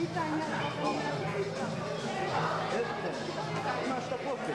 Jeste, ima šta popiti.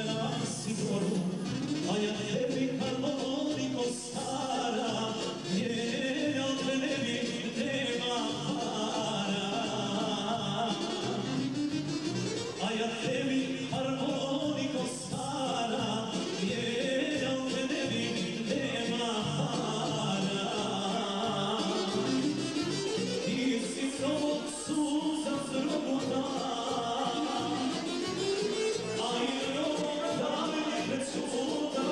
na Sigoru, a ja tebi harmoniko stara, jer od tebi nema para. A ja tebi harmoniko stara, jer od tebi nema para. Ti si zrovog suza zrobuta, a i robog davnih precuta.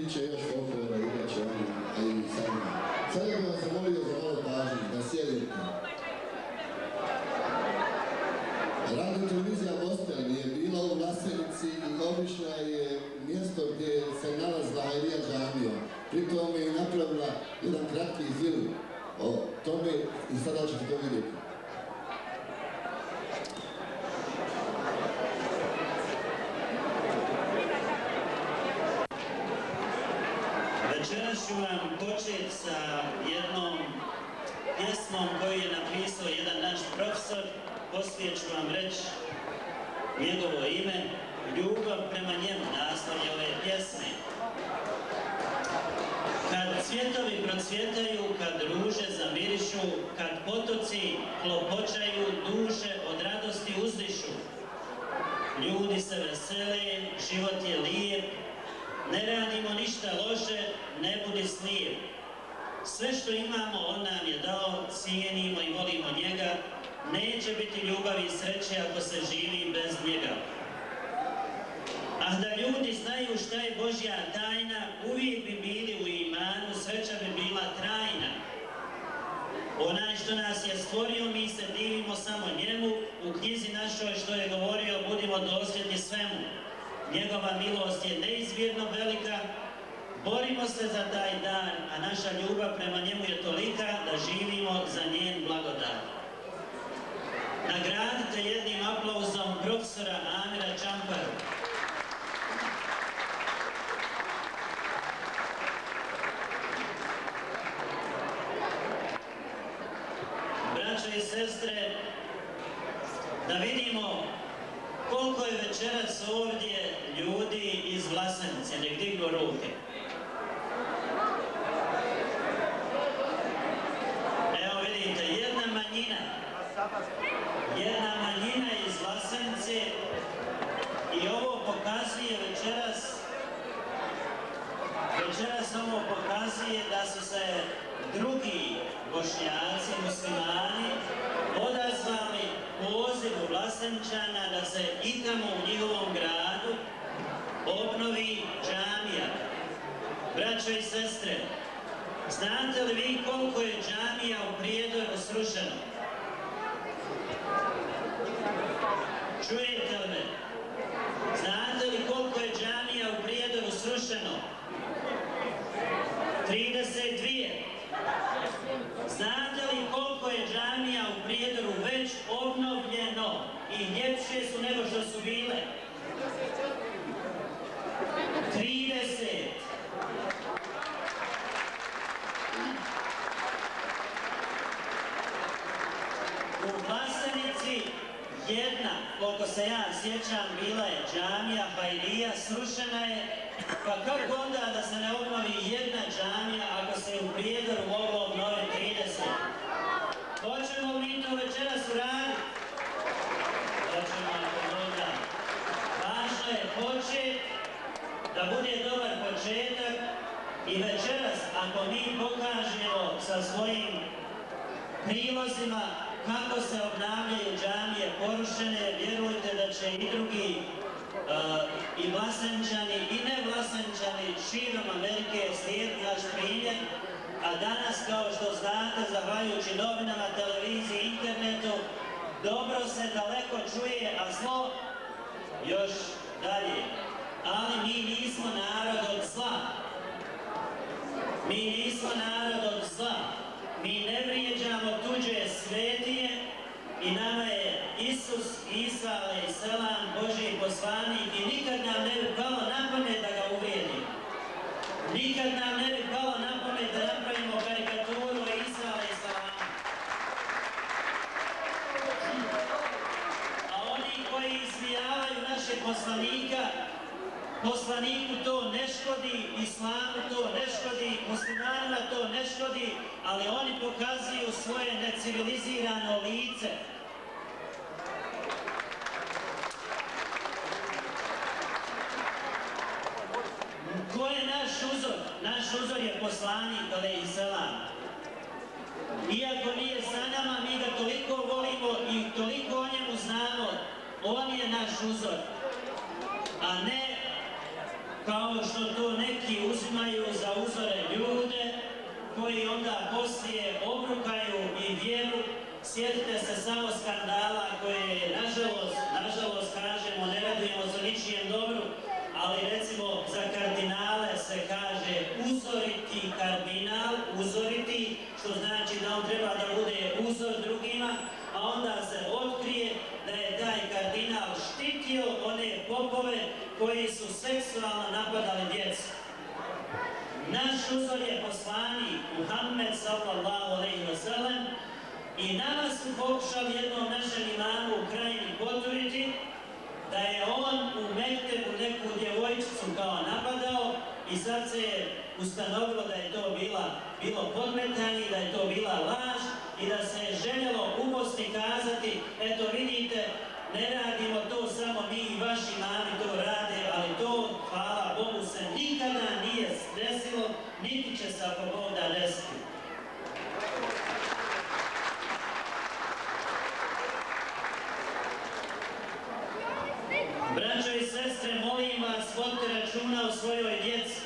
Biće još folklora, imat će oni, a i sad. Sad bih vas zamolio za malo pažnje, da sjedite. Radio televizija Mostar je bila u Vlasenici i obišla je mjesto gdje se nalazila Hajrija džamija. Pri tome je napravila jedan kratki film o tome i sada ćete to vidjeti. Večeras ću vam početi sa jednom pjesmom koju je napisao jedan naš profesor. Poslije ću vam reći njegovo ime, Ljubav prema njemu, naslov je ove pjesme. Kad cvjetovi procvjetaju, kad ruže zamirišu, kad potoci klopočaju, duše od radosti uzdišu. Ljudi se vesele, život je lijep, ne radimo ništa loše, ne budi slijep. Sve što imamo on nam je dao, cijenimo i volimo njega. Neće biti ljubavi i sreće ako se živi bez njega. A da ljudi znaju šta je Božja tajna, uvijek bi bili u imanu, sreća bi bila trajna. Onaj što nas je stvorio, mi se divimo samo njemu, u knjizi našoj što je govorio, budimo dosljedni svemu. Njegova milost je neizmjerno velika, borimo se za taj dan, a naša ljubav prema njemu je tolika da živimo za njen blagodat. Nagradite jednim aplauzom profesora Amira Čamparu. Braćo i sestre, da vidimo koliko je večeras ovdje ljudi iz Vlasenice, nek dignu ruke. Evo vidite, jedna manjina iz Vlasenice i ovo pokazuje večeras ovo pokazuje da su se drugi Bošnjaci, muslimani odazvali pozivu Vlaseničana da se i tamo u njihovom gradu obnovi džamija. Braćo i sestre, znate li vi koliko je džamija u Prijedoru srušeno? Čujete li me? Znate li koliko je džamija u Prijedoru srušeno? 32. Znate li koliko je džamija u Prijedoru već obnovljeno i ljepše su nego što su bile? 30. U Vlasenici jedna, koliko se ja sjećam, bila je džamija Hajrija, srušena je. Pa kako onda da se ne obnovi jedna džamija ako se u Prijedoru moglo obnoviti 30? Hoćemo mi to večeras uraditi? Hoćemo ako Boga. Važno je početi, da bude dobar početak i večeras ako mi pokažemo sa svojim prilozima kako se obnavljaju džamije porušene, vjerujte da će i drugi i Vlaseničani i ne Vlaseničani širom Amerike slijediti naš primjer, a danas, kao što znate, zahvaljujući novinama, televiziji, internetu, dobro se daleko čuje, a zlo još dalje. Ali mi nismo narod od zla. Mi nismo narod od zla. Mi ne vrijeđamo tuđe svetije i nama je Isus, Isa, alejselam, Božji poslanik i nikad nam ne bi palo na pamet da ga uvrijedimo. Nikad nam ne bi palo na pamet da napravimo karikaturu Isa, alejselam. A oni koji ismijavaju našeg poslanika, poslaniku to ne škodi, islamu to ne škodi, muslimanima to ne škodi, ali oni pokazuju svoje necivilizirano lice. Ko je naš uzor? Naš uzor je poslanik, alejselam. Iako nije sa nama, mi ga toliko volimo i toliko o njemu znamo, on je naš uzor, a ne kao što to neki uzimaju za uzore ljude, koji onda poslije obrukaju i vjeru. Sjetite se samo skandala koje, nažalost kažemo, ne radujemo za ničijem dobru, ali recimo za kardinale se kaže uzoriti kardinal, uzoriti, što znači da on treba da bude uzor drugima, a onda se otkrije da je taj kardinal štitio one popove koji su seksualno napadali djecu. Naš uzor je poslanik Muhammed sallallahu alejhi ve sellem i nama su pokušali jednom našem imamu u Krajini poturiti da je on u Mektebu neku djevojčicu kao napadao i sad se je ustanovilo da je to bilo podmetanje, da je to bila laž i da se je željelo u Bosni kazati, eto vidite, ne radimo to samo mi i vaši imami to rade, ali to, hvala Bogu, se nikada nije desilo, niti će se ako Bog da desiti. Braćo i sestre, molim vas, vodite računa o svojoj djeci.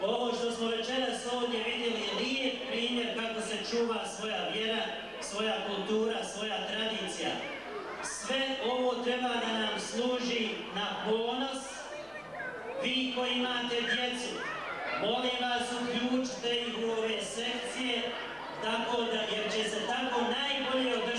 Ovo što smo večeras ovdje vidjeli je lijep primjer kako se čuva svoja vjera, svoja kultura, svoja tradicija. Sve ovo treba da nam služi na ponos. Vi koji imate djecu, molim vas, uključite ih u ove sekcije, jer će se tako najbolje održati